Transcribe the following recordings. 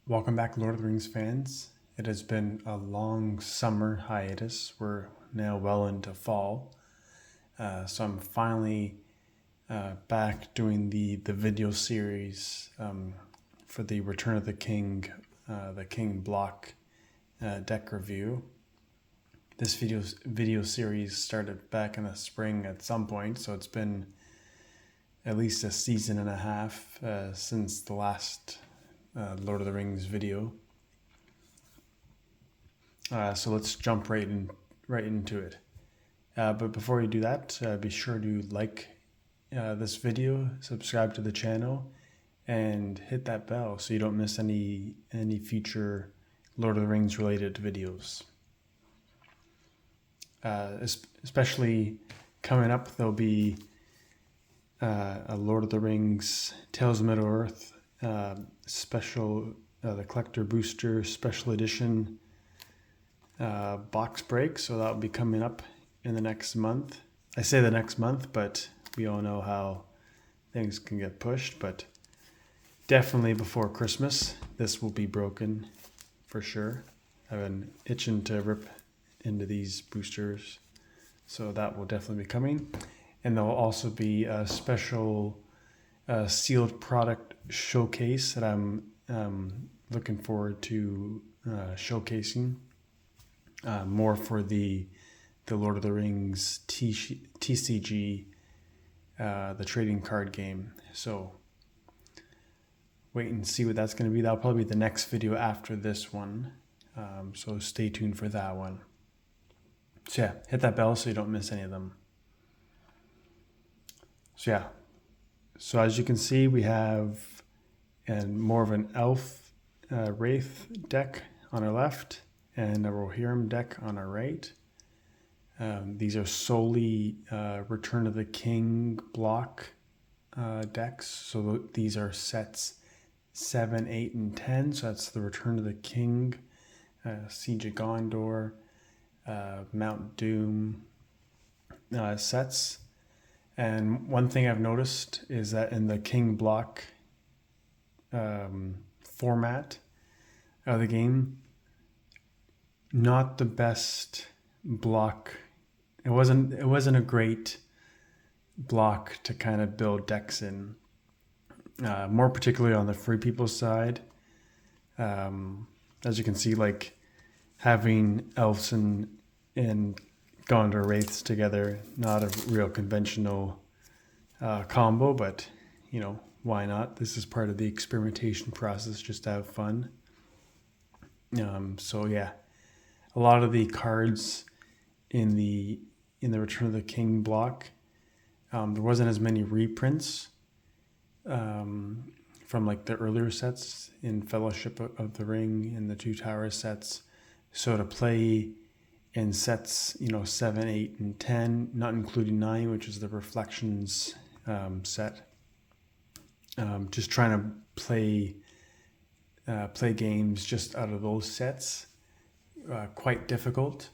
Welcome back, Lord of the Rings fans. It has been a long summer hiatus. We're now well into fall. So I'm finally back doing the video series for the Return of the King block deck review. This video series started back in the spring at some point, so it's been at least a season and a half since the last Lord of the Rings video. So let's jump right into it. But before you do that, be sure to like this video, subscribe to the channel, and hit that bell so you don't miss any future Lord of the Rings related videos. Especially coming up, there'll be a Lord of the Rings Tales of Middle-earth special, the collector booster special edition box break. So that'll be coming up in the next month. I say the next month, but we all know how things can get pushed. But definitely before Christmas, this will be broken for sure. I've been itching to rip into these boosters, so that will definitely be coming. And there will also be a special sealed product showcase that I'm looking forward to showcasing more for the Lord of the Rings TCG, the trading card game. So wait and see what that's going to be. That'll probably be the next video after this one. So stay tuned for that one. So yeah, hit that bell so you don't miss any of them. So yeah, so as you can see, we have more of an elf Wraith deck on our left and a Rohirrim deck on our right. These are solely Return of the King block decks. So these are sets 7, 8, and 10. So that's the Return of the King, Siege of Gondor, Mount Doom sets. And one thing I've noticed is that in the King block format of the game, not the best block. It wasn't a great block to kind of build decks in. More particularly on the free people side. As you can see, like having elves and Gondor Wraiths together, not a real conventional combo, but you know, why not? This is part of the experimentation process, just to have fun. So yeah, a lot of the cards in the Return of the King block, there wasn't as many reprints from like the earlier sets in Fellowship of the Ring and the Two Towers sets. So to play in sets, 7, 8, and 10, not including 9, which is the Reflections set. Just trying to play games just out of those sets, quite difficult.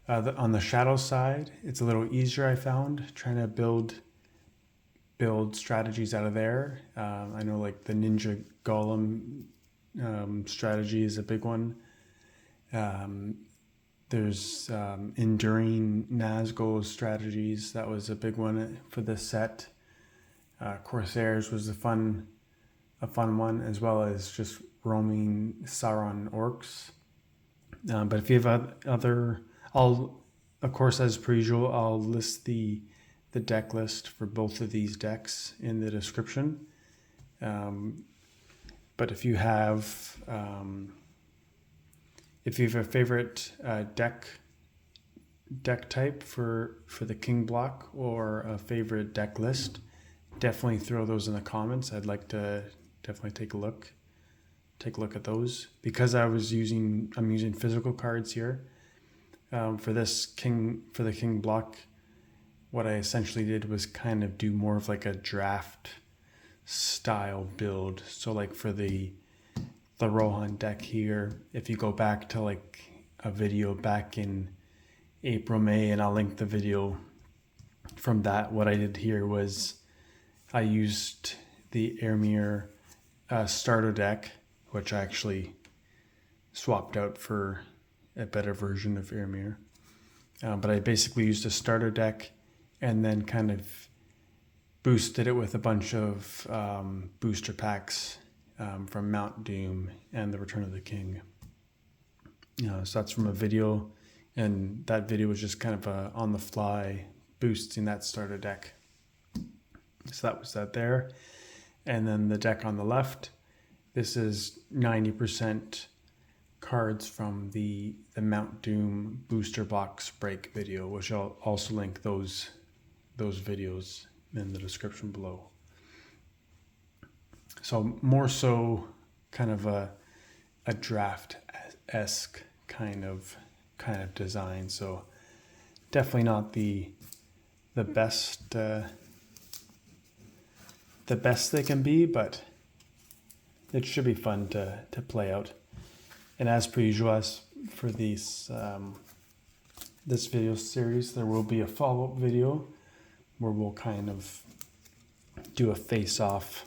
On the Shadow side, it's a little easier, I found, trying to build strategies out of there. I know like the Ninja Golem strategy is a big one. There's enduring Nazgul strategies. That was a big one for this set. Corsairs was a fun one, as well as just roaming Sauron Orcs. But if you have other, of course, as per usual, I'll list the deck list for both of these decks in the description. But if you have a favorite deck type for the King block, or a favorite deck list, definitely throw those in the comments. I'd like to definitely take a look at those, because I'm using physical cards here for the King block. What I essentially did was kind of do more of like a draft style build. So like for the Rohan deck here, if you go back to like a video back in April, May, and I'll link the video from that, what I did here was I used the Ermir starter deck which I actually swapped out for a better version of Eärmir. But I basically used a starter deck and then kind of boosted it with a bunch of booster packs from Mount Doom and the Return of the King. So that's from a video, and that video was just kind of on the fly boosting that starter deck. So that was that there. And then the deck on the left, this is 90% cards from the Mount Doom booster box break video, which I'll also link those videos in the description below. So more so kind of a draft-esque kind of design. So definitely not the best they can be, but it should be fun to play out. And as per usual, as for these this video series, there will be a follow-up video where we'll kind of do a face-off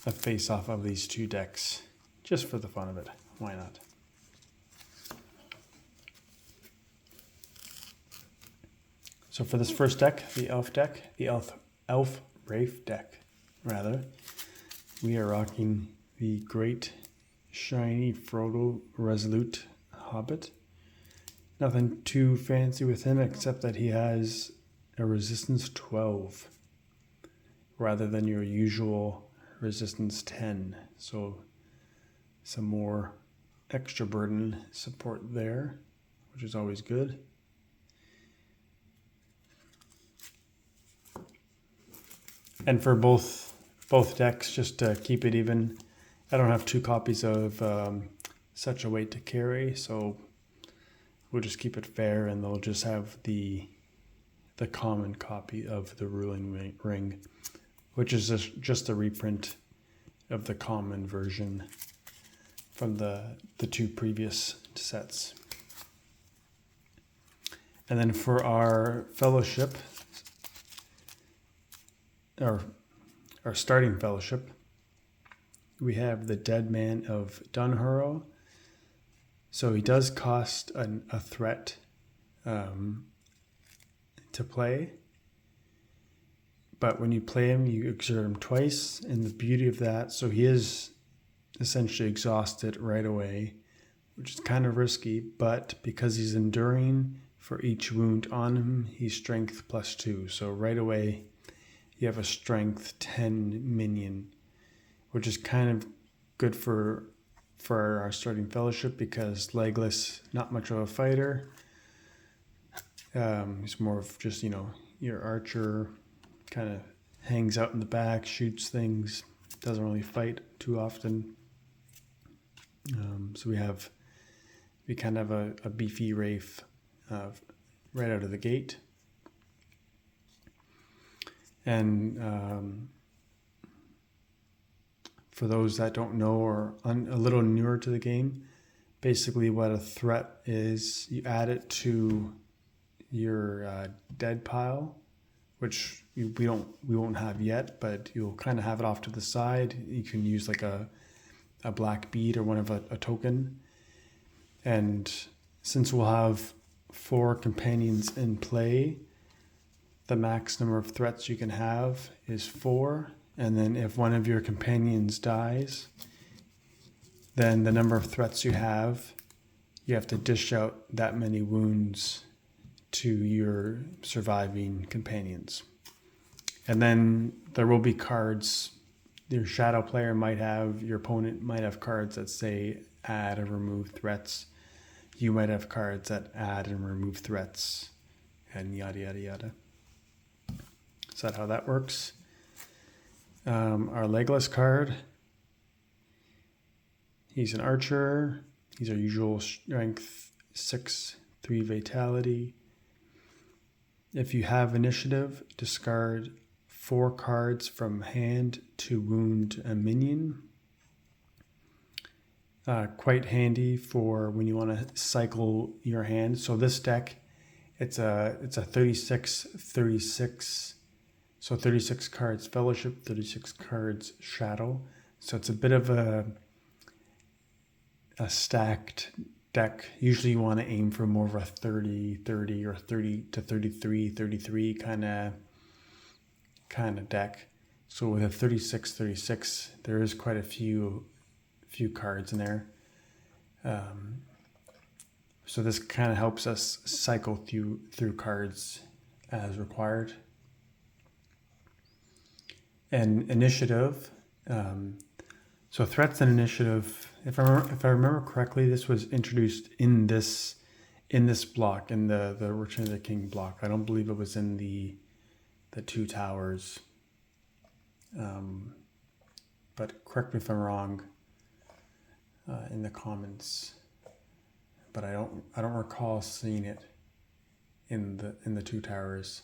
of these two decks, just for the fun of it. Why not? So for this first deck, the Elf Wraith deck, rather, we are rocking the Great Shiny Frodo Resolute Hobbit. Nothing too fancy with him except that he has a resistance 12 rather than your usual resistance 10. So some more extra burden support there, which is always good. And for both decks, just to keep it even, I don't have 2 copies of Such a Weight to Carry, so we'll just keep it fair, and they'll just have the common copy of the Ruling Ring, which is just a reprint of the common version from the 2 previous sets. And then for our fellowship, our starting fellowship, we have the Dead Man of Dunharrow. So he does cost a threat to play, but when you play him, you exert him twice, and the beauty of that, so he is essentially exhausted right away, which is kind of risky, but because he's enduring, for each wound on him, he's strength +2. So right away, you have a strength 10 minion, which is kind of good for our starting fellowship because Legolas, not much of a fighter. He's more of just, your archer, kind of hangs out in the back, shoots things, doesn't really fight too often. So we kind of have a beefy Wraith right out of the gate. And for those that don't know or a little newer to the game, basically what a threat is, you add it to your dead pile, which we won't have yet, but you'll kind of have it off to the side. You can use like a black bead or one of a token. And since we'll have 4 companions in play, the max number of threats you can have is 4. And then if one of your companions dies, then the number of threats you have to dish out that many wounds to your surviving companions. And then there will be cards your shadow player might have, your opponent might have cards that say add or remove threats. You might have cards that add and remove threats, and yada, yada, yada. Is that how that works? Our Legolas card. He's an archer. He's our usual strength 6, 3 vitality. If you have initiative, discard 4 cards from hand to wound a minion. Quite handy for when you want to cycle your hand. So this deck, it's a 36. So 36 cards Fellowship, 36 cards Shadow. So it's a bit of a stacked deck. Usually you want to aim for more of a 30-30 or 30 to 33-33 kind of deck. So with a 36-36, there is quite a few cards in there. So this kind of helps us cycle through cards as required. And initiative. So threats and initiative. If I remember correctly, this was introduced in this block, in the Return of the King block. I don't believe it was in the Two Towers. But correct me if I'm wrong in the comments. But I don't recall seeing it in the Two Towers.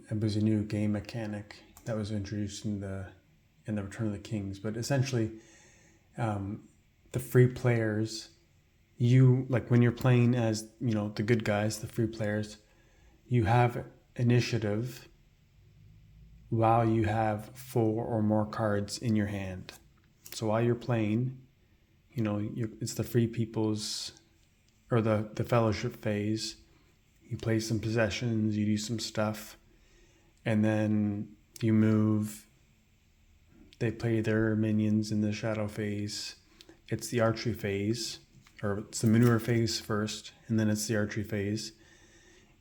It was a new game mechanic that was introduced in the Return of the Kings. But essentially, the free players, when you're playing as the good guys, the free players, you have initiative while you have 4 or more cards in your hand. So while you're playing, it's the free people's, or the fellowship phase. You play some possessions, you do some stuff, and then you move. They play their minions in the shadow phase. It's the archery phase, or it's the maneuver phase first, and then it's the archery phase.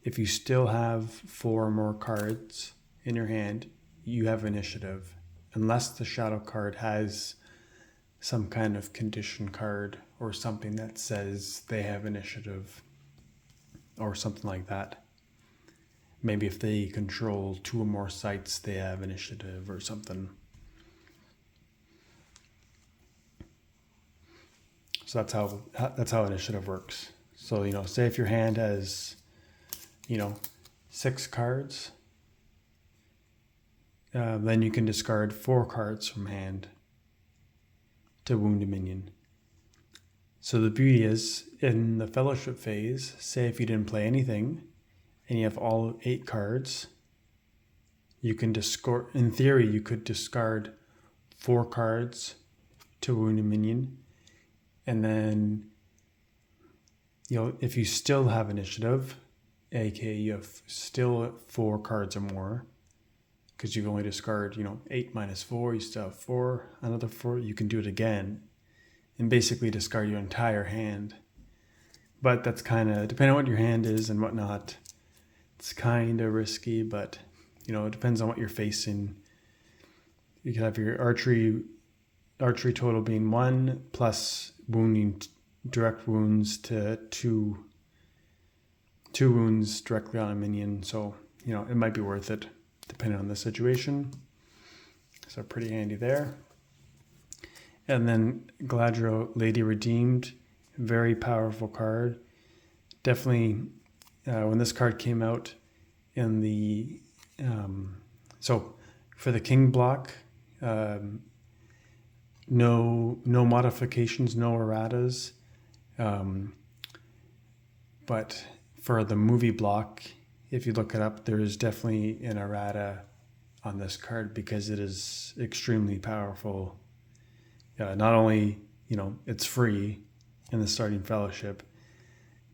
If you still have 4 or more cards in your hand, you have initiative, unless the shadow card has some kind of condition card or something that says they have initiative or something like that. Maybe if they control 2 or more sites, they have initiative or something. So that's how initiative works. So, say if your hand has, 6 cards, then you can discard 4 cards from hand to wound a minion. So the beauty is, in the fellowship phase, say if you didn't play anything and you have all 8 cards, you can discard, in theory, you could discard 4 cards to wound a minion. And then, if you still have initiative, aka you have still 4 cards or more, because you only discard, 8 minus 4, you still have 4, another 4, you can do it again and basically discard your entire hand. But that's kind of, depending on what your hand is and whatnot, it's kind of risky, but, it depends on what you're facing. You could have your archery total being 1 plus wounding, direct wounds to 2 wounds directly on a minion. So, it might be worth it depending on the situation. So pretty handy there. And then Galadriel, Lady Redeemed, very powerful card. Definitely, when this card came out in the, so for the King block, no modifications, no erratas. But for the movie block, if you look it up, there is definitely an errata on this card because it is extremely powerful. Not only, it's free in the starting fellowship,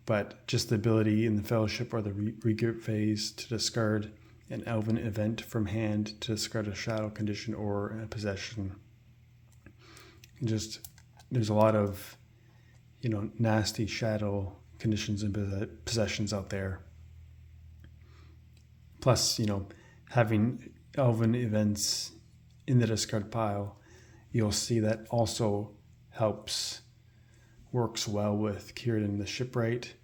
but just the ability in the fellowship or the regroup phase to discard an elven event from hand, to discard a shadow condition or a possession. There's a lot of, nasty shadow conditions and possessions out there. Plus, having elven events in the discard pile, you'll see that also works well with Cirdan the Shipwright,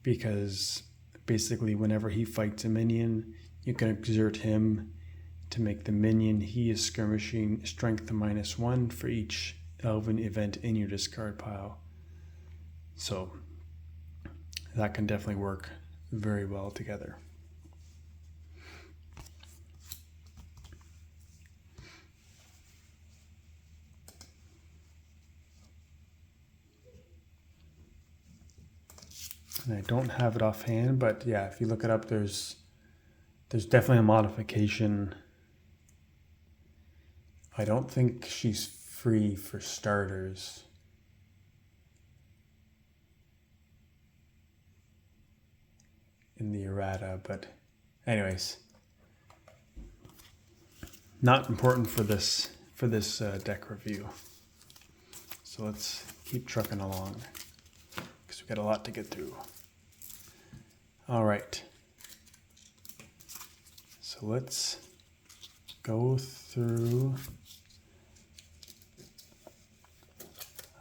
because basically whenever he fights a minion, you can exert him to make the minion he is skirmishing strength -1 for each elven event in your discard pile. So that can definitely work very well together. And I don't have it offhand, but yeah, if you look it up, there's definitely a modification I don't think she's free for starters. In the errata, but anyways, not important for this deck review. So let's keep trucking along because we got a lot to get through. All right, so let's go through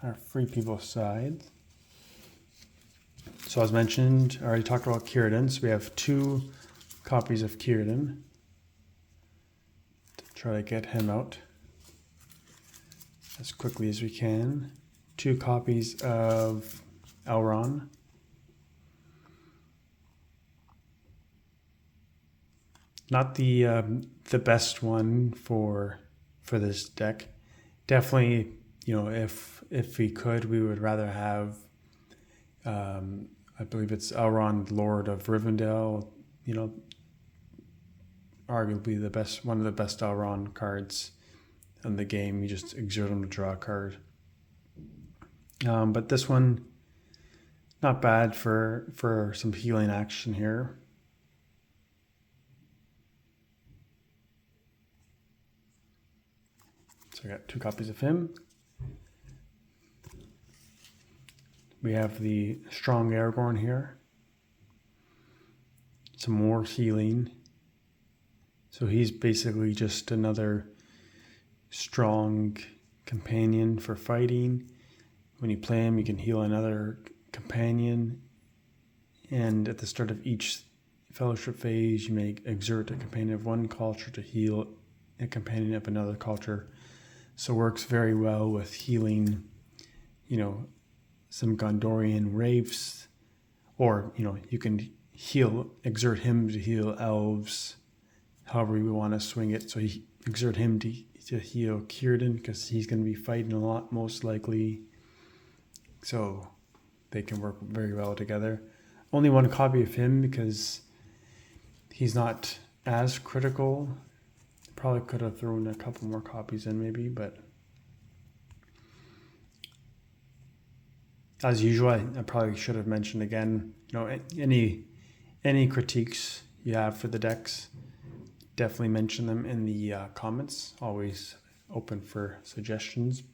our free people side. So as mentioned, I already talked about Cirdan. So we have 2 copies of Cirdan to try to get him out as quickly as we can. 2 copies of Elrond. Not the best one for this deck. Definitely, if we could, we would rather have. I believe it's Elrond, Lord of Rivendell. Arguably one of the best Elrond cards in the game. You just exert him to draw a card. But this one, not bad for some healing action here. So I got 2 copies of him. We have the strong Aragorn here. Some more healing. So he's basically just another strong companion for fighting. When you play him, you can heal another companion. And at the start of each fellowship phase, you may exert a companion of one culture to heal a companion of another culture. So it works very well with healing, some Gondorian Wraiths, or you can exert him to heal elves, however you want to swing it. So you exert him to heal Cirdan because he's going to be fighting a lot most likely. So they can work very well together. Only 1 copy of him because he's not as critical. Probably could have thrown a couple more copies in maybe, but as usual, I probably should have mentioned again, any critiques you have for the decks, definitely mention them in the comments. Always open for suggestions.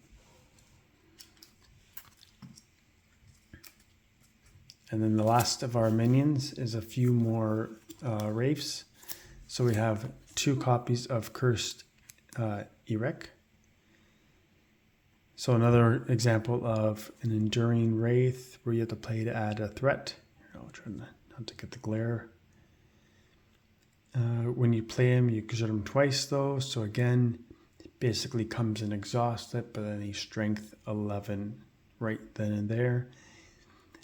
And then the last of our minions is a few more Wraiths. So we have 2 copies of Cursed Erec. So another example of an enduring Wraith where you have to play to add a threat. I'll try not to get the glare. When you play him, you exert him twice though. So again, it basically comes in exhausted, but then he's strength 11 right then and there.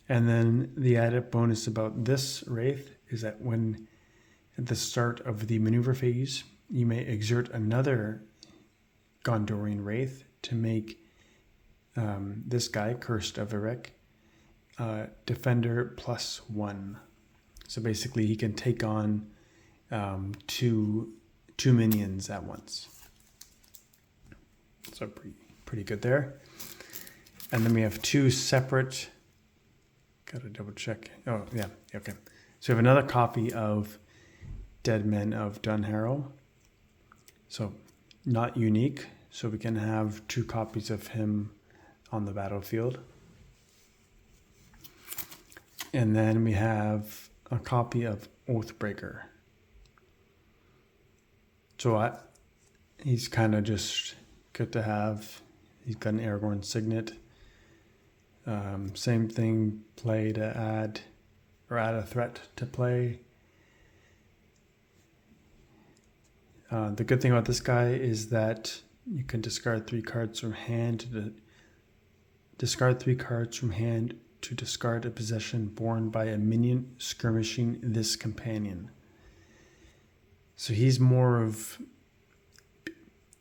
And then the added bonus about this Wraith is that when at the start of the maneuver phase, you may exert another Gondorian Wraith to make this guy, Cursed of Erec, Defender +1. So basically he can take on 2 minions at once. So pretty good there. And then we have 2 separate, gotta double check. Oh yeah, okay. So we have another copy of Dead Man of Dunharrow. So not unique. So we can have 2 copies of him on the battlefield. And then we have a copy of Oathbreaker. So he's kind of just good to have. He's got an Aragorn signet. Same thing, play to add a threat to play. The good thing about this guy is that you can discard 3 cards from hand to discard a possession borne by a minion skirmishing this companion. So he's more of,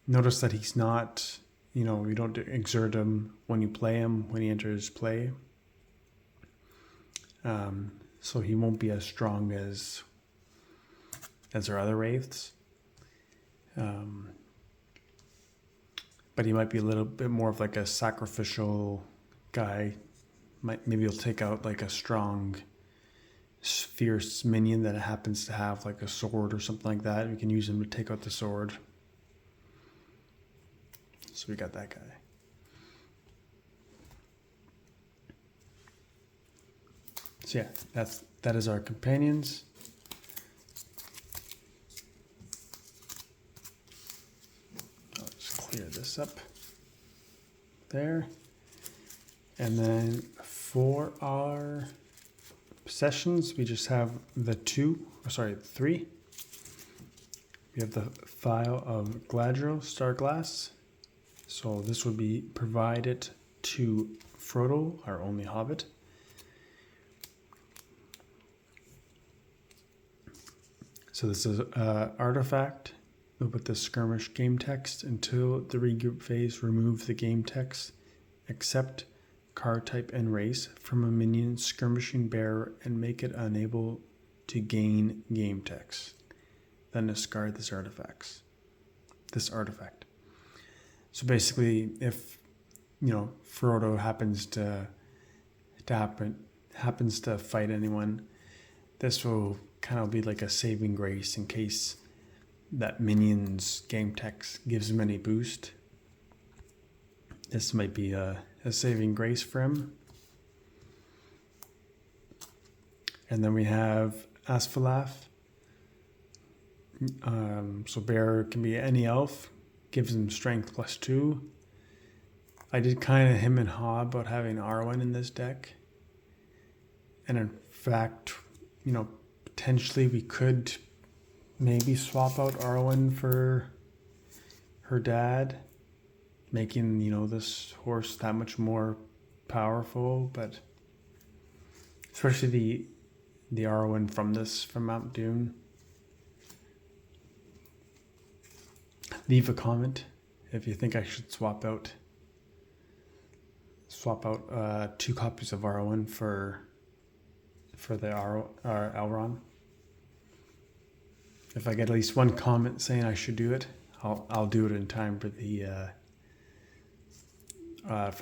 notice that he's not, you don't exert him when you play him, when he enters play. So he won't be as strong as our other Wraiths. but he might be a little bit more of like a sacrificial guy. Maybe he'll take out like a strong, fierce minion that happens to have like a sword or something like that. We can use him to take out the sword. So we got that guy. So yeah, that is our companions. I'll just clear this up there. And then for our possessions, we just have the three. We have the Phial of Galadriel, Starglass. So this would be provided to Frodo, our only Hobbit. So this is an artifact with the skirmish game text. Until the regroup phase, remove the game text, except card type and race, from a minion skirmishing bearer and make it unable to gain game text. Then discard this artifact. So basically, if Frodo happens to fight anyone, this will kind of be like a saving grace in case that minion's game text gives him any boost. This might be a saving grace for him. And then we have Asfalaf. So bearer can be any elf, gives him strength +2. I did kind of him and haw about having Arwen in this deck. And in fact, potentially we could maybe swap out Arwen for her dad, making, this horse that much more powerful, but especially the Arwen from Mount Doom. Leave a comment if you think I should swap out 2 copies of Arwen for the Elrond. If I get at least one comment saying I should do it, I'll do it in time for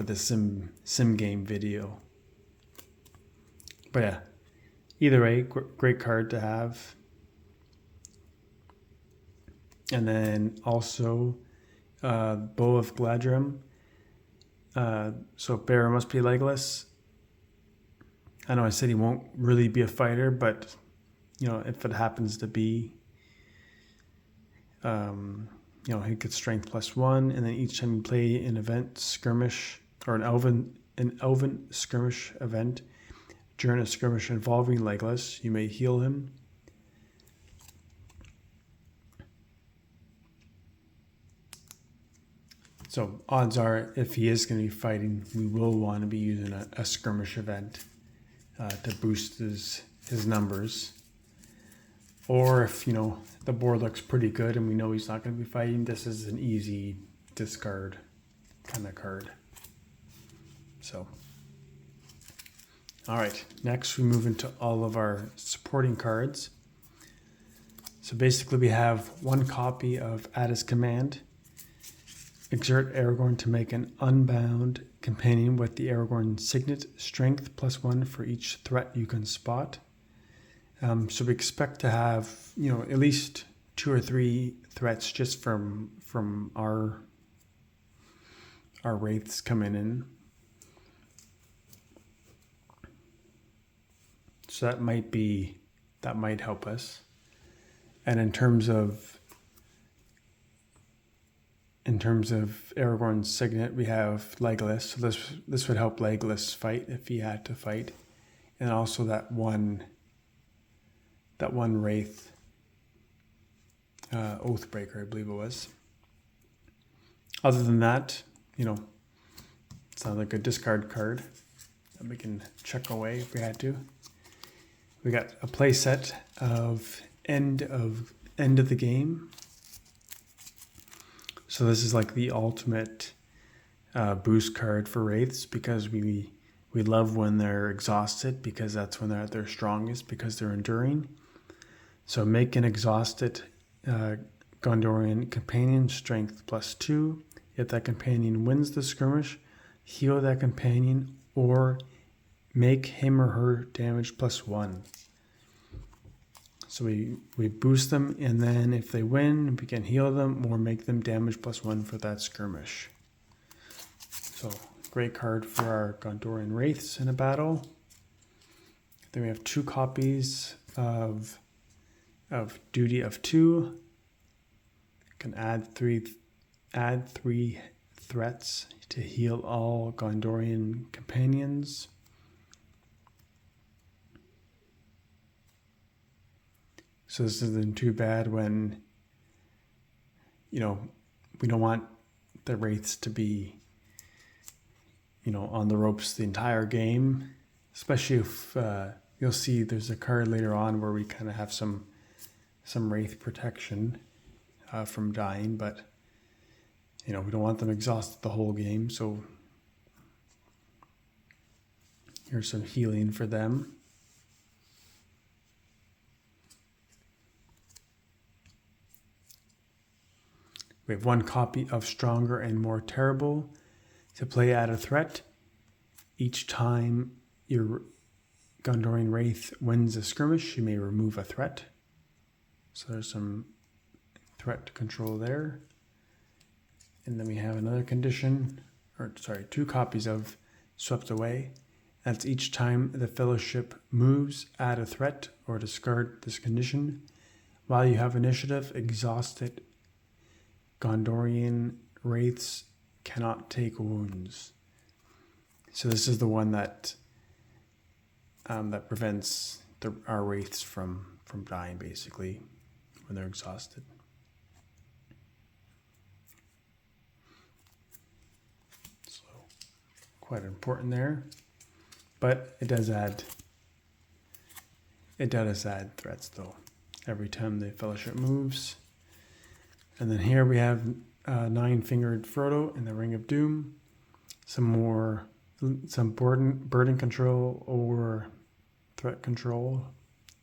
the sim game video. But yeah, either way, great card to have. And then also Bow of Galadriel. So bearer must be Legolas. I know I said he won't really be a fighter, but if it happens to be, he gets strength +1, and then each time you play an event skirmish or an elven skirmish event during a skirmish involving Legolas, you may heal him. So odds are, if he is going to be fighting, we will want to be using a skirmish event to boost his numbers. Or if, the board looks pretty good and we know he's not going to be fighting, this is an easy discard kind of card. So, all right, next we move into all of our supporting cards. So basically we have 1 copy of At His Command. Exert Aragorn to make an unbound companion with the Aragorn signet, strength +1 for each threat you can spot. So we expect to have, at least 2 or 3 threats just from our Wraiths coming in. So that might help us. And in terms of Aragorn's signet, we have Legolas. So this would help Legolas fight if he had to fight, and also that one Wraith, Oathbreaker, I believe it was. Other than that, it's not like a discard card that we can chuck away if we had to. We got a play set of end of the game. So this is like the ultimate boost card for Wraiths, because we love when they're exhausted, because that's when they're at their strongest, because they're enduring. So make an exhausted Gondorian companion, strength +2. If that companion wins the skirmish, heal that companion or make him or her damage +1. So we boost them, and then if they win, we can heal them or make them damage +1 for that skirmish. So great card for our Gondorian Wraiths in a battle. Then we have 2 copies of Duty of 2. Can add 3 threats to heal all Gondorian companions. So this isn't too bad when, we don't want the Wraiths to be, on the ropes the entire game, especially if you'll see there's a card later on where we kind of have some Wraith protection from dying, but we don't want them exhausted the whole game, so here's some healing for them. We have 1 copy of Stronger and More Terrible to play at a threat. Each time your Gondorian Wraith wins a skirmish, you may remove a threat. So there's some threat control there. And then we have another condition, 2 copies of Swept Away. That's each time the Fellowship moves, add a threat or discard this condition. While you have initiative, exhausted Gondorian Wraiths cannot take wounds. So this is the one that prevents our Wraiths from dying, basically, when they're exhausted. So quite important there, but it does add threats though every time the Fellowship moves. And then here we have 9-fingered Frodo in the Ring of Doom. Some burden control or threat control,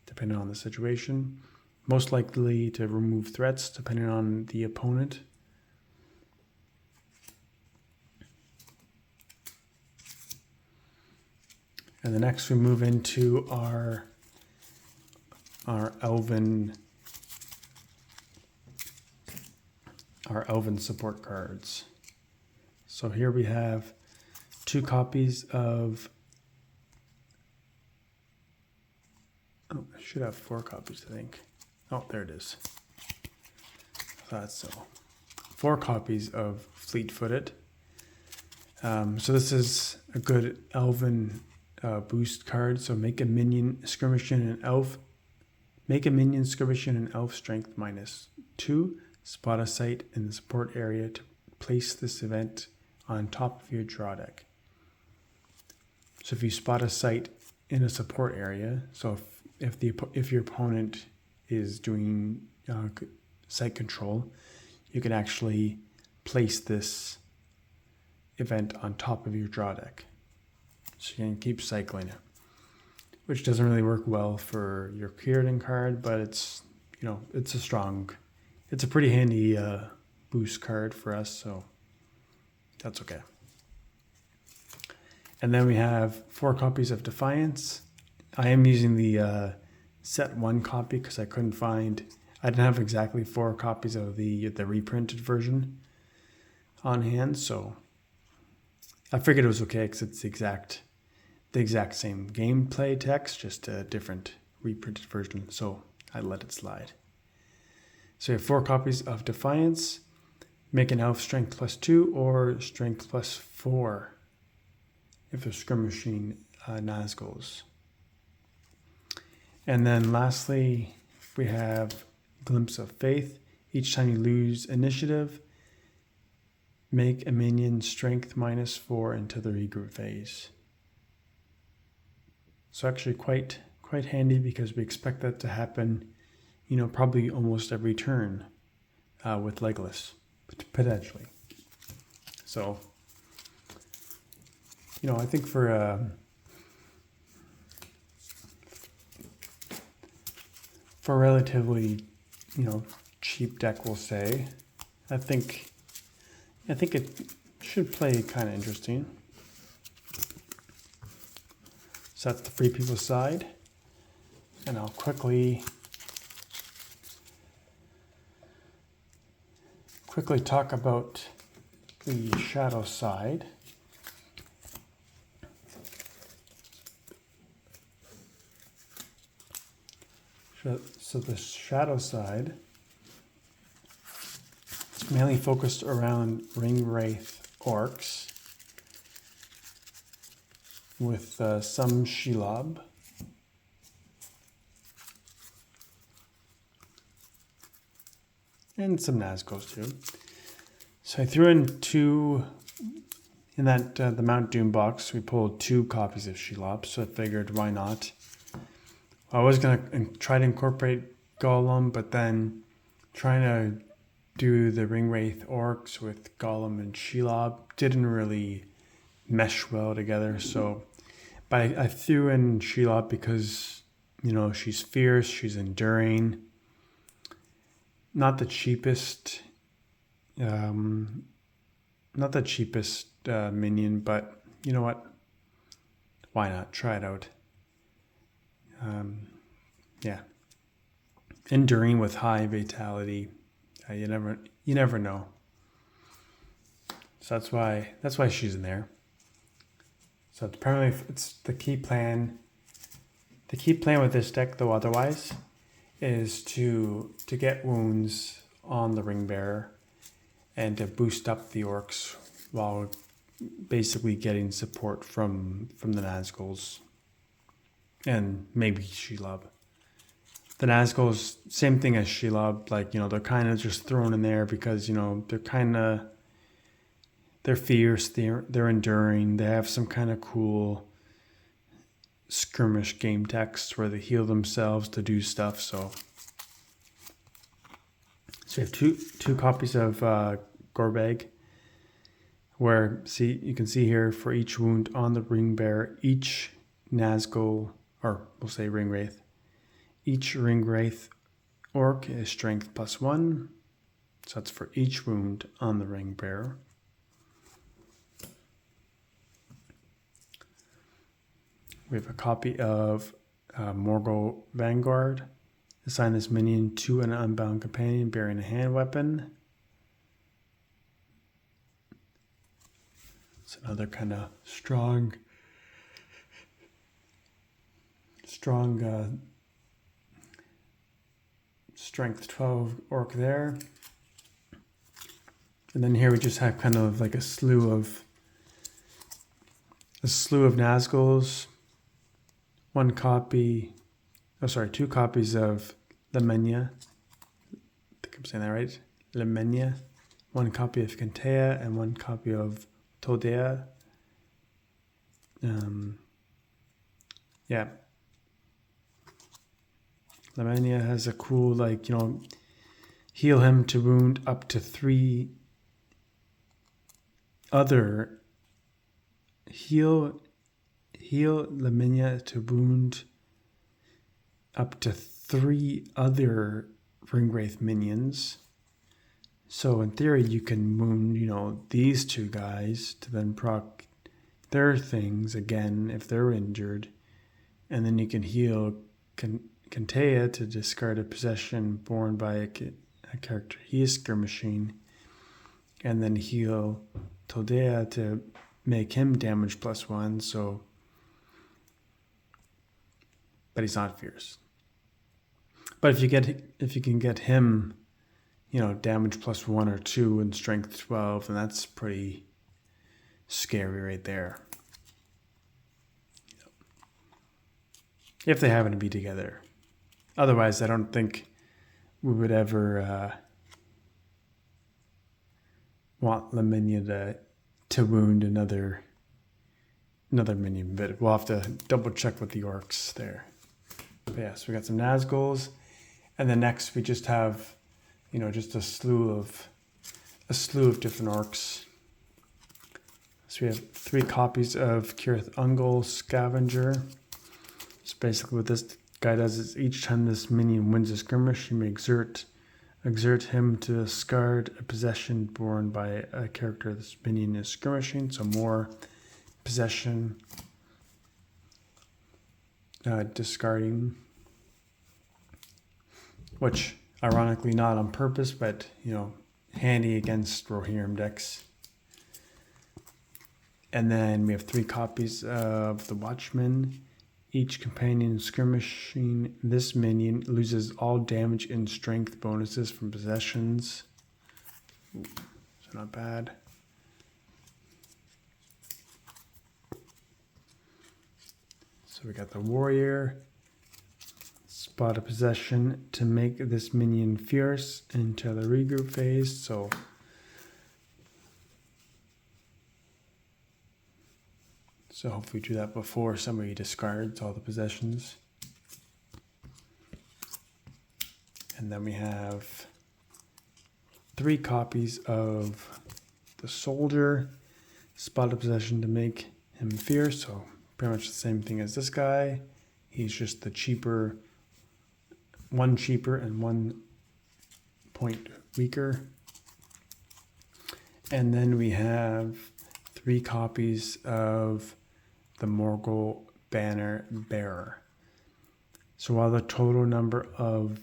depending on the situation. Most likely to remove threats, depending on the opponent. And the next we move into our elven support cards. So here we have 2 copies of, I should have 4 copies, I think. Oh, there it is. That's so. 4 copies of Fleet-Footed. So this is a good elven boost card. So make a minion skirmishing an elf. Make a minion skirmishing an elf strength -2. Spot a site in the support area to place this event on top of your draw deck. So if you spot a site in a support area, so if your opponent is doing site control, you can actually place this event on top of your draw deck. So you can keep cycling it, which doesn't really work well for your Cirdan card, but it's it's a pretty handy boost card for us, so that's okay. And then we have 4 copies of Defiance. I am using the set 1 copy because I didn't have exactly 4 copies of the reprinted version on hand, so I figured it was okay because it's the exact same gameplay text, just a different reprinted version, so I let it slide. So we have 4 copies of Defiance. Make an elf strength +2 or strength +4 if they're skirmishing Nazguls. And then lastly, we have Glimpse of Faith. Each time you lose initiative, make a minion strength -4 until the regroup phase. So actually quite handy because we expect that to happen, probably almost every turn with Legolas, potentially. So, I think for a relatively, cheap deck, we'll say, I think, I think it should play kind of interesting. So that's the Free People side. And I'll quickly talk about the Shadow side. So the Shadow side is mainly focused around Ring Wraith Orcs with some Shelob. And some Nazguls too. So I threw in the Mount Doom box, we pulled 2 copies of Shelob, so I figured why not. I was going to try to incorporate Gollum, but then trying to do the Ring Wraith Orcs with Gollum and Shelob didn't really mesh well together. So, but I threw in Shelob because, she's fierce, she's enduring. Not the cheapest minion, but you know what? Why not? Try it out. Yeah. Enduring with high vitality. You never know. So that's why she's in there. So apparently it's the key plan. The key plan with this deck, though, otherwise, is to get wounds on the ring bearer and to boost up the orcs while basically getting support from the Nazguls and maybe Shelob. The Nazguls, same thing as Shelob, they're kind of just thrown in there because, they're fierce, they're enduring, they have some kind of cool skirmish game text where they heal themselves to do stuff. So we have two copies of Gorbag, where you can see here for each wound on the ring bearer, each Nazgul, or we'll say ring wraith, each ring wraith orc is strength +1. So that's for each wound on the ring bearer. We have a copy of Morgul Vanguard. Assign this minion to an unbound companion bearing a hand weapon. It's another kind of strong strength 12 orc there. And then here we just have kind of like a slew of Nazguls. 2 copies of Lemenya. I think I'm saying that right. Lemenya. 1 copy of Kentea and 1 copy of Todea. Yeah. Lemenya has a cool, heal him to wound up to 3 other. Heal Lemenya to wound up to 3 other Ringwraith minions. So in theory, you can wound, these 2 guys to then proc their things again if they're injured. And then you can heal Kentea to discard a possession borne by a character he is skirmishing. And then heal Todea to make him damage +1. So, but he's not fierce. But if you can get him, damage +1 or 2 and strength 12, then that's pretty scary right there. If they happen to be together. Otherwise, I don't think we would ever want Lemenya to wound another minion. But we'll have to double check with the orcs there. But yeah, so we got some Nazguls. And then next we just have, just a slew of different orcs. So we have 3 copies of Cirith Ungol Scavenger. So basically what this guy does is each time this minion wins a skirmish, you may exert exert him to discard a possession borne by a character this minion is skirmishing. So more possession discarding, which ironically not on purpose, but handy against Rohirrim decks. And then we have 3 copies of the Watchman. Each companion skirmishing this minion loses all damage and strength bonuses from possessions. Ooh, so not bad. So we got the Warrior. Spot a possession to make this minion fierce into the regroup phase. So hopefully do that before somebody discards all the possessions. And then we have 3 copies of the Soldier. Spot a possession to make him fierce. So pretty much the same thing as this guy. He's just the cheaper, 1 cheaper and 1 point weaker. And then we have 3 copies of the Morgul Banner Bearer. So while the total number of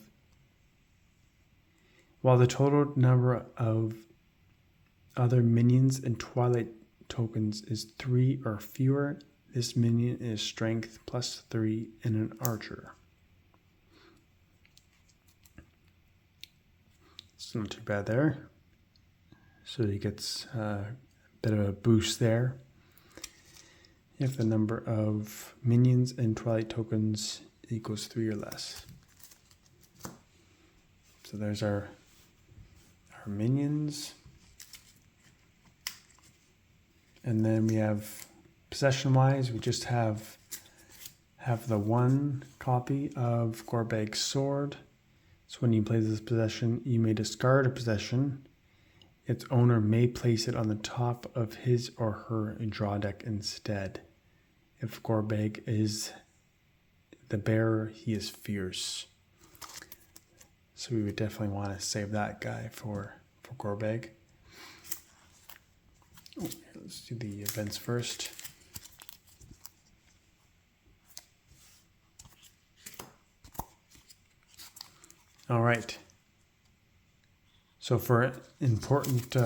other minions and Twilight tokens is 3 or fewer, this minion is strength +3 and an archer. It's not too bad there. So he gets a bit of a boost there. If the number of minions and Twilight tokens equals 3 or less. So there's our minions. And then we have possession-wise, we just have the 1 copy of Gorbag's Sword. So when you play this possession, you may discard a possession. Its owner may place it on the top of his or her draw deck instead. If Gorbag is the bearer, he is fierce. So we would definitely want to save that guy for Gorbag. Oh, let's do the events first. All right. So for important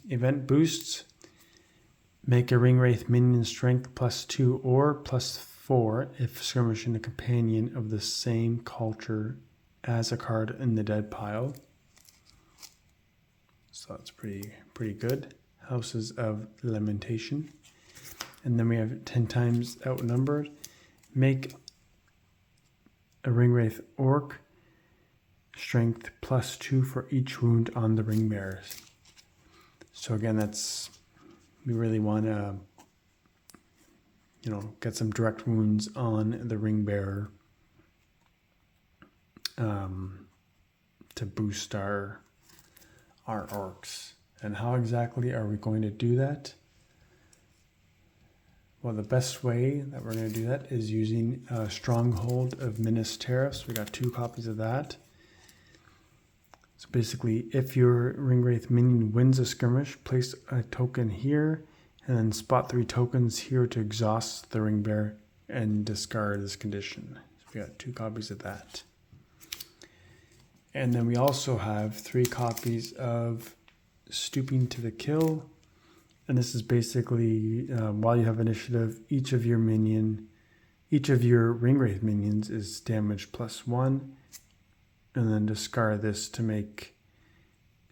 event boosts, make a Ring Wraith minion strength +2 or +4 if skirmishing a companion of the same culture as a card in the dead pile. So that's pretty good. Houses of Lamentation. And then we have 10 times outnumbered. Make a Ring Wraith Orc strength +2 for each wound on the ring bearers. So again, we really want to, get some direct wounds on the ring bearer to boost our orcs. And how exactly are we going to do that? Well, the best way that we're going to do that is using a Stronghold of Minas Tirith. We got 2 copies of that. So basically, if your Ring Wraith minion wins a skirmish, place a token here, and then spot 3 tokens here to exhaust the ring bearer and discard this condition. So we got 2 copies of that. And then we also have 3 copies of Stooping to the Kill. And this is basically, while you have initiative, each of your Ring Wraith minions is damage +1. And then discard this to make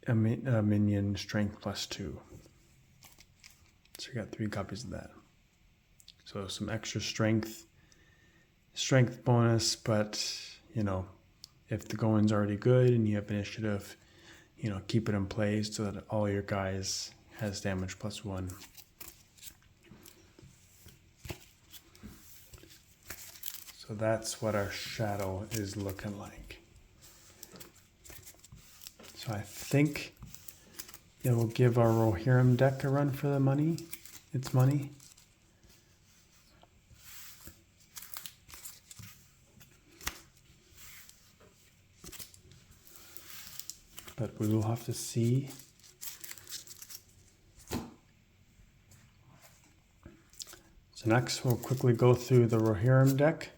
a minion strength +2. So you got 3 copies of that. So some extra strength bonus, but if the going's already good and you have initiative, keep it in place so that all your guys has damage +1. So that's what our shadow is looking like. So I think it will give our Rohirrim deck a run for the money. Its money. but we will have to see. So next we'll quickly go through the Rohirrim deck.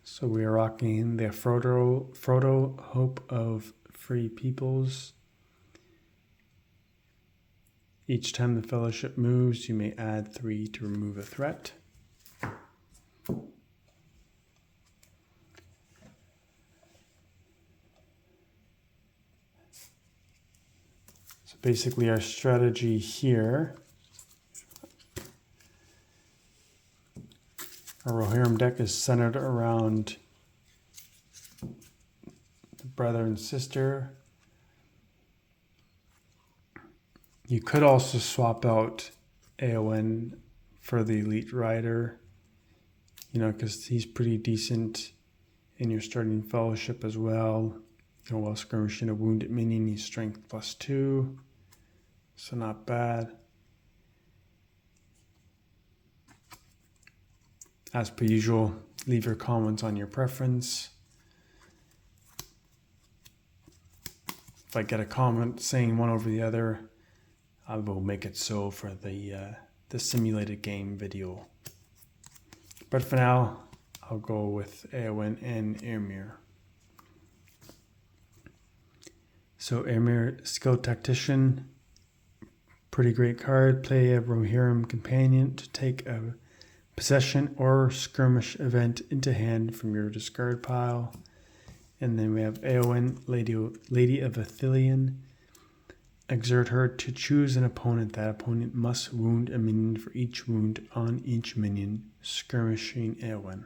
So we are rocking the Frodo Hope of Free Peoples. Each time the Fellowship moves, you may add 3 to remove a threat. So basically our strategy here, our Rohirrim deck is centered around the brother and sister. You could also swap out Éowyn for the Elite Rider, because he's pretty decent in your starting Fellowship as well. While skirmishing a wounded minion, he's strength +2, so not bad. As per usual, leave your comments on your preference. If I get a comment saying one over the other, I will make it so for the simulated game video. But for now, I'll go with Éowyn and Éomer. So Éomer, Skilled Tactician, pretty great card. Play a Rohirrim companion to take a possession or skirmish event into hand from your discard pile. And then we have Éowyn, Lady of Ithilien. Exert her to choose an opponent. That opponent must wound a minion for each wound on each minion skirmishing Éowyn.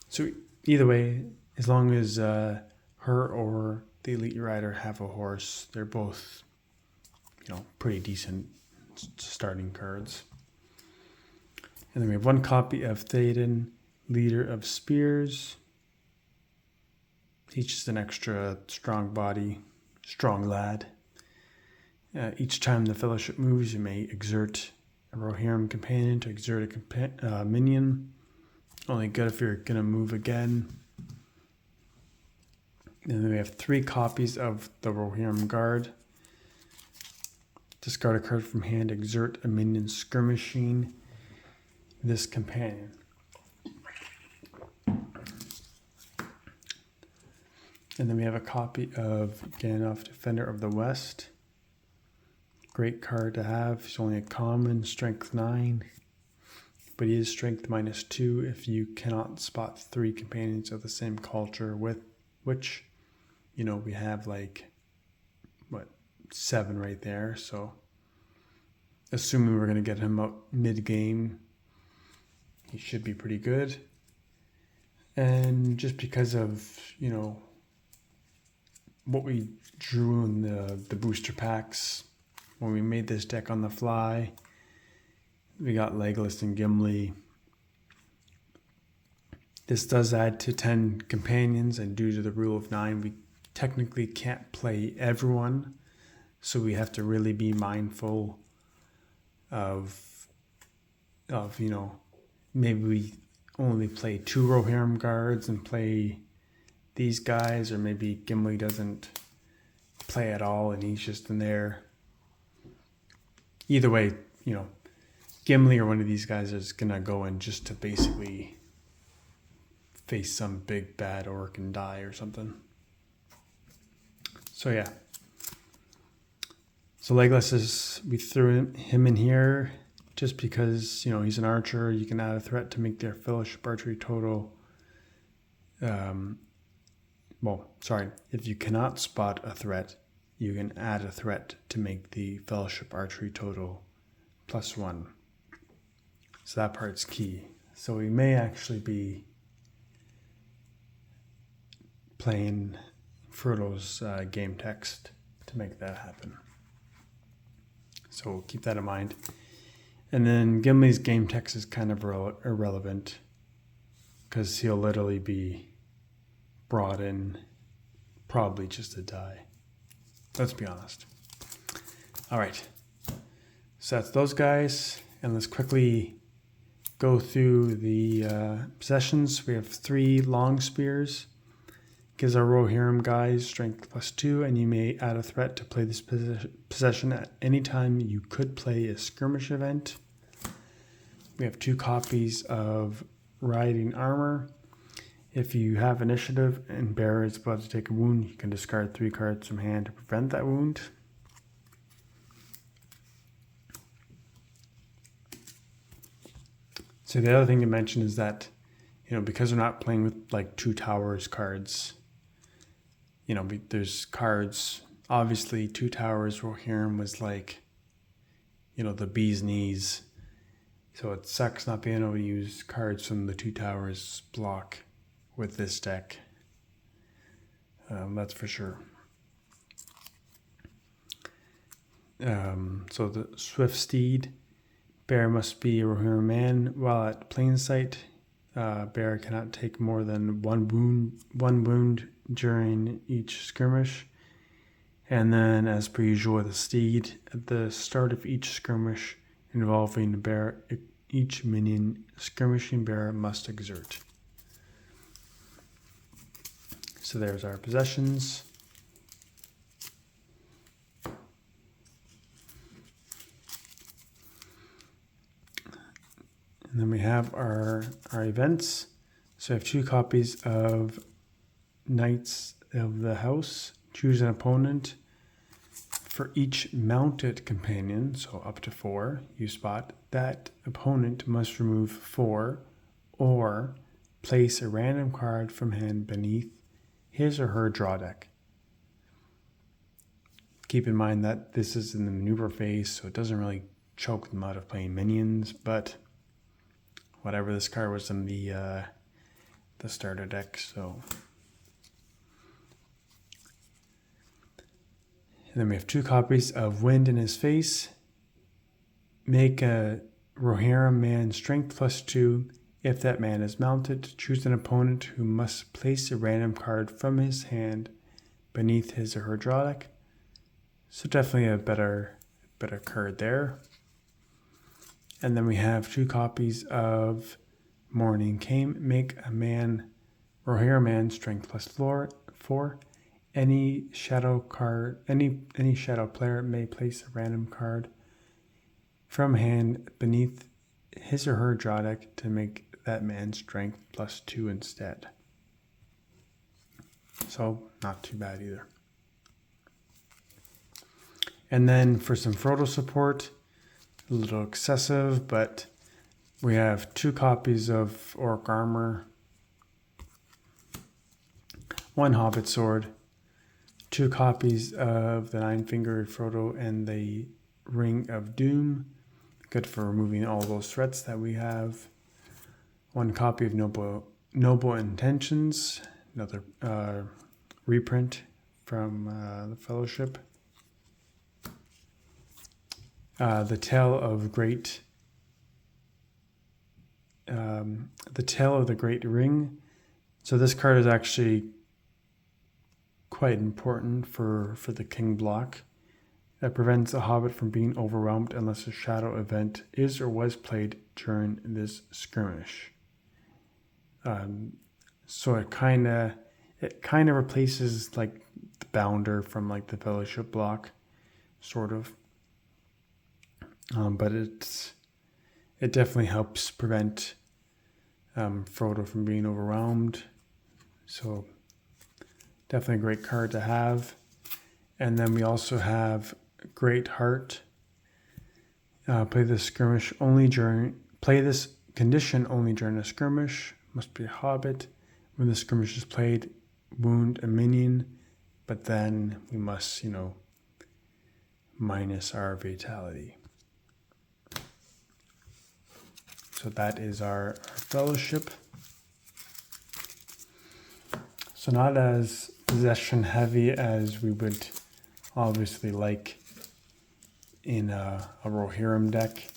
So either way, as long as her or the Elite Rider have a horse, they're both, pretty decent starting cards. And then we have 1 copy of Theoden, Leader of Spears. Each is an extra strong body, strong lad. Each time the Fellowship moves, you may exert a Rohirrim companion to exert a minion. Only good if you're going to move again. And then we have 3 copies of the Rohirrim Guard. Discard a card from hand, exert a minion skirmishing this companion. And then we have a copy of Gandalf, Defender of the West. Great card to have. He's only a common, strength 9. But he is strength -2 if you cannot spot 3 companions of the same culture, with which, we have 7 right there. So assuming we're going to get him up mid-game, he should be pretty good. And just because of, what we drew in the booster packs when we made this deck on the fly, we got Legolas and Gimli. This does add to 10 companions, and due to the rule of 9, we technically can't play everyone, so we have to really be mindful of maybe we only play 2 Rohirrim guards and play these guys, or maybe Gimli doesn't play at all and he's just in there. Either way, Gimli or one of these guys is gonna go in just to basically face some big bad orc and die or something. So yeah. So Legolas we threw him in here just because, he's an archer. You can add a threat to make their Fellowship archery total. If you cannot spot a threat, you can add a threat to make the Fellowship archery total +1. So that part's key. So we may actually be playing Frodo's game text to make that happen. So keep that in mind. And then Gimli's game text is kind of irrelevant because he'll literally be brought in probably just to die. Let's be honest. All right. So that's those guys. And let's quickly go through the possessions. We have 3 long spears. Gives our Rohirrim guys strength +2, and you may add a threat to play this possession at any time you could play a skirmish event. We have 2 copies of riding armor. If you have initiative and bearer is about to take a wound, you can discard 3 cards from hand to prevent that wound. So the other thing to mention is that, because we're not playing with like 2 towers cards, there's cards, obviously 2 towers, Rohirrim was like, the bee's knees. So it sucks not being able to use cards from the 2 towers block with this deck. That's for sure. So the Swift Steed. Bear must be a Rohirrim man. While at plain sight, bear cannot take more than one wound during each skirmish. And then, as per usual with the steed, at the start of each skirmish involving the bear, each minion skirmishing bear must exert. So there's our possessions. And then we have our events. So I have 2 copies of Knights of the House. Choose an opponent. For each mounted companion, so up to 4, you spot, that opponent must remove 4 or place a random card from hand beneath his or her draw deck. Keep in mind that this is in the maneuver phase, so it doesn't really choke them out of playing minions, but whatever, this card was in the starter deck, so. And then we have 2 copies of Wind in His Face. Make a Rohirrim man strength +2. If that man is mounted, choose an opponent who must place a random card from his hand beneath his or her draw deck. So definitely a better card there. And then we have 2 copies of Morning Came. Make a Rohirrim man strength +4. Any shadow player may place a random card from hand beneath his or her draw deck to make that man's strength +2 instead. So not too bad either. And then for some Frodo support, a little excessive, but we have 2 copies of Orc armor, 1 Hobbit sword, 2 copies of the 9-fingered Frodo and the Ring of Doom. Good for removing all those threats that we have. 1 copy of Noble Intentions, another reprint from the Fellowship. The Tale of the Great Ring. So this card is actually quite important for the King block. That prevents a Hobbit from being overwhelmed unless a shadow event is or was played during this skirmish. So it kind of replaces like the Bounder from like the Fellowship block, sort of. But it definitely helps prevent Frodo from being overwhelmed. So definitely a great card to have. And then we also have Great Heart. Play this condition only during a skirmish. Must be a Hobbit. When the skirmish is played, wound a minion, but then we must, minus our vitality. So that is our Fellowship. So not as possession heavy as we would obviously like in a Rohirrim deck.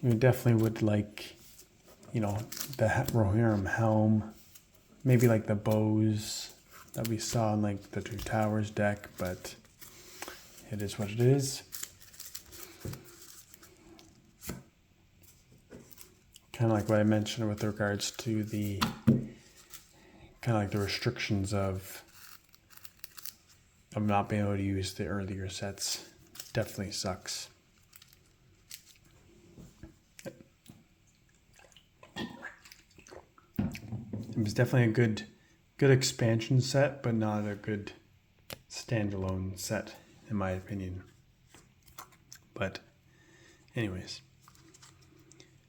We definitely would like, the Rohirrim helm, maybe like the bows that we saw in like the 2 Towers deck, but it is what it is. kind of like what I mentioned with regards to the kind of like the restrictions of not being able to use the earlier sets. Definitely sucks. It was definitely a good expansion set, but not a good standalone set, in my opinion. But anyways.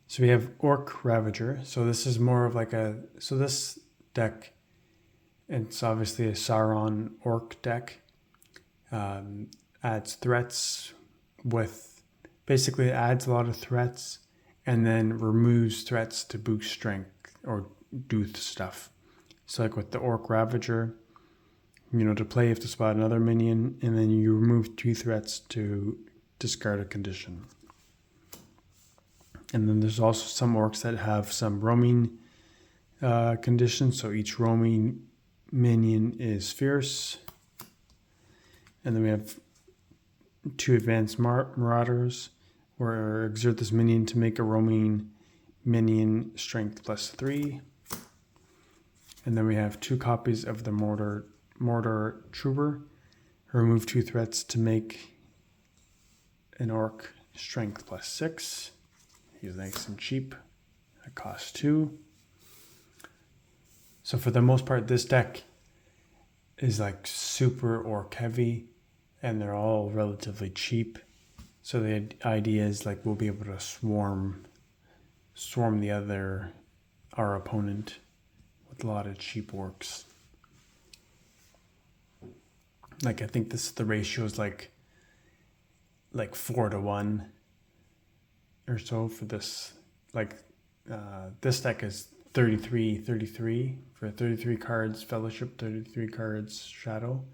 So we have Orc Ravager. So this is more of like so this deck, it's obviously a Sauron Orc deck. Adds threats basically adds a lot of threats and then removes threats to boost strength or do stuff. So like with the Orc Ravager, to play you have to spot another minion and then you remove 2 threats to discard a condition. And then there's also some orcs that have some roaming conditions. So each roaming minion is fierce. And then we have 2 advanced marauders, where exert this minion to make a roaming minion strength +3. And then we have 2 copies of the Mordor Trooper. Remove 2 threats to make an orc strength +6. He's nice and cheap. That costs 2. So for the most part, this deck is like super orc heavy, and they're all relatively cheap. So the idea is like we'll be able to swarm our opponent with a lot of cheap orcs. Like I think the ratio is like 4-to-1 or so for this. Like this deck is 33 for 33 cards Fellowship, 33 cards Shadow.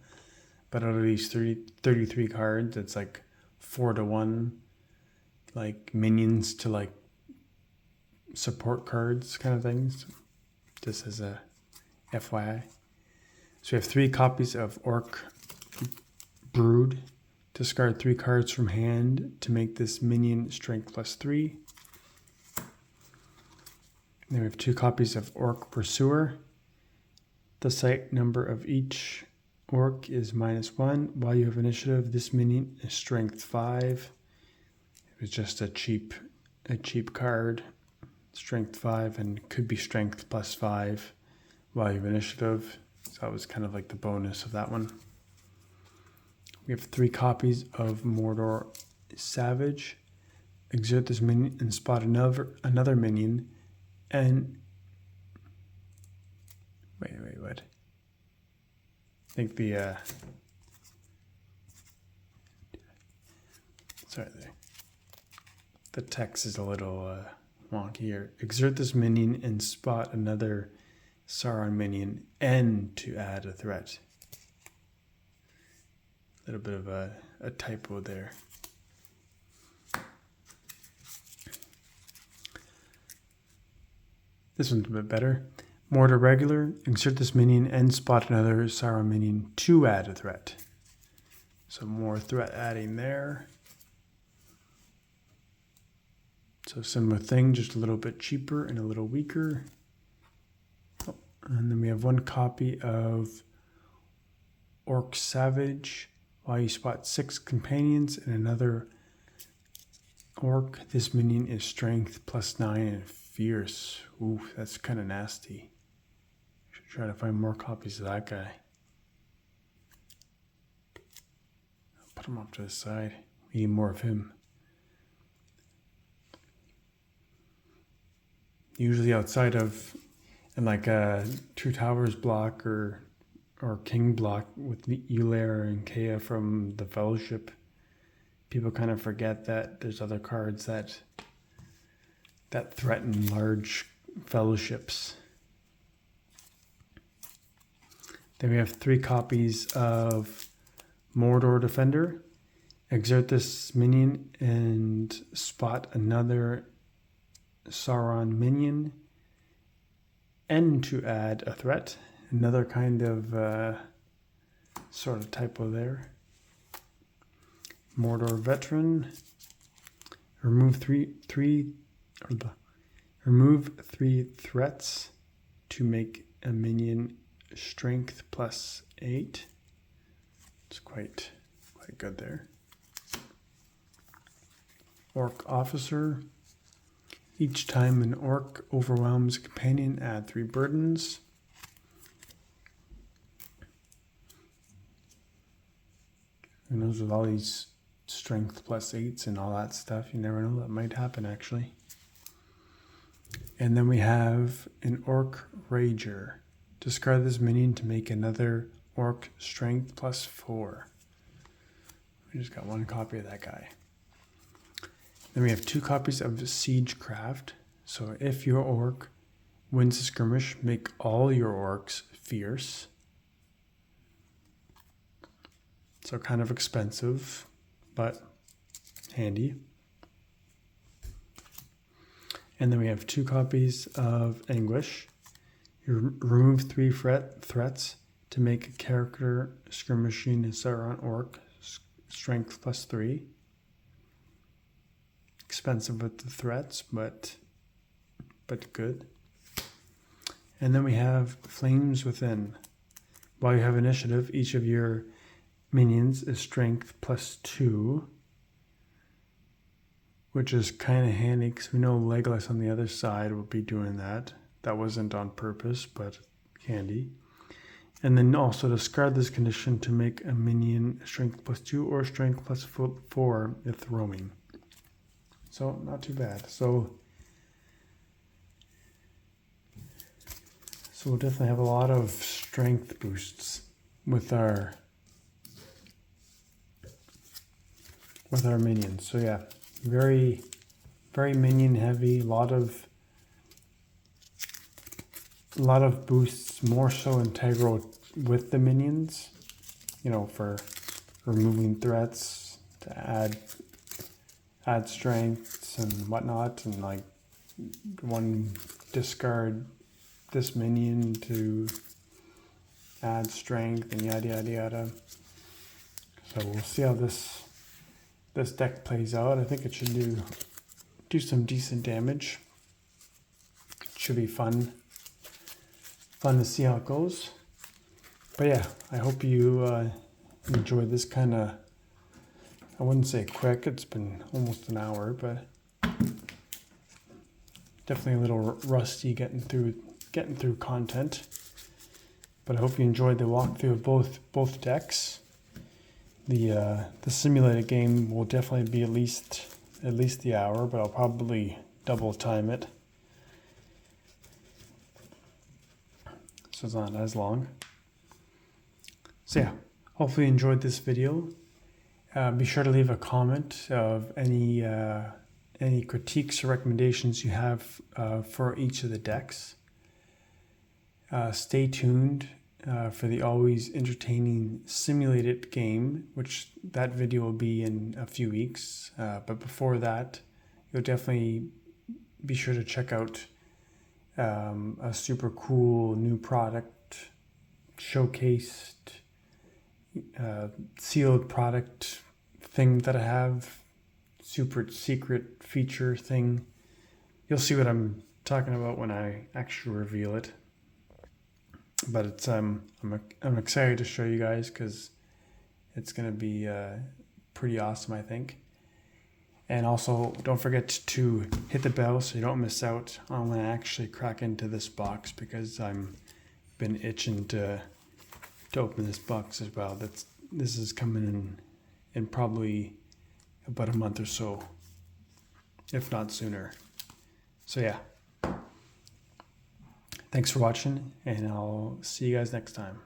But out of these 33 cards, it's like 4-to-1, like minions to like support cards kind of things. Just as a FYI. So we have 3 copies of Orc Brood. Discard 3 cards from hand to make this minion strength +3. Then we have 2 copies of Orc Pursuer. The sight number of each orc is -1. While you have initiative, this minion is strength 5. It was just a cheap card. Strength 5 and could be strength +5 while you have initiative. So that was kind of like the bonus of that one. We have 3 copies of Mordor Savage. Exert this minion and spot another minion. And wait, what? I think sorry, the text is a little wonky here. Exert this minion and spot another Sauron minion and to add a threat. A little bit of a typo there. This one's a bit better. Mortar Regular, insert this minion and spot another Sauron minion to add a threat. So more threat adding there. So similar thing, just a little bit cheaper and a little weaker. Oh, and then we have 1 copy of Orc Savage. While you spot 6 companions and another orc, this minion is strength +9 and fierce. Ooh, that's kind of nasty. Should try to find more copies of that guy. I'll put him off to the side. We need more of him. Usually outside of, in like a 2 Towers block or King block with Ulair and Kea from the Fellowship, people kind of forget that there's other cards that threaten large fellowships. Then we have 3 copies of Mordor Defender. Exert this minion and spot another Sauron minion and to add a threat. Another kind of sort of typo there. Mordor Veteran. Remove Remove 3 threats to make a minion strength +8. It's quite good there. Orc Officer. Each time an orc overwhelms a companion, add 3 burdens. Who knows, with all these strength +8s and all that stuff, you never know, that might happen actually. And then we have an Orc Rager. Discard this minion to make another Orc strength +4. We just got 1 copy of that guy. Then we have 2 copies of Siegecraft. So if your orc wins a skirmish, make all your orcs fierce. So kind of expensive, but handy. And then we have 2 copies of Anguish. You remove 3 threats to make a character skirmishing a Sauron orc, strength +3. Expensive with the threats, but good. And then we have Flames Within. While you have initiative, each of your minions is strength +2, which is kind of handy because we know Legolas on the other side will be doing that. That wasn't on purpose, but handy. And then also discard this condition to make a minion strength +2 or strength +4 if roaming. So not too bad. So we'll definitely have a lot of strength boosts with our minions. So yeah, very minion heavy. A lot of boosts, more so integral with the minions. You know, for removing threats to add strengths and whatnot, and like one discard this minion to add strength and yada yada yada. So we'll see how this deck plays out. I think it should do some decent damage. It should be fun to see how it goes. But yeah, I hope you enjoyed this kind of, I wouldn't say quick, it's been almost an hour, but definitely a little rusty getting through content. But I hope you enjoyed the walkthrough of both decks. The simulated game will definitely be at least the hour, but I'll probably double time it, so it's not as long. So yeah, hopefully you enjoyed this video. Be sure to leave a comment of any critiques or recommendations you have for each of the decks. Stay tuned for the always entertaining simulated game, which that video will be in a few weeks. But before that, you'll definitely be sure to check out a super cool new product, showcased, sealed product thing that I have, super secret feature thing. You'll see what I'm talking about when I actually reveal it. But it's I'm excited to show you guys because it's gonna be pretty awesome, I think. And also, don't forget to hit the bell so you don't miss out on when I actually crack into this box, because I'm been itching to open this box as well. This is coming in probably about a month or so, if not sooner. So yeah. Thanks for watching, and I'll see you guys next time.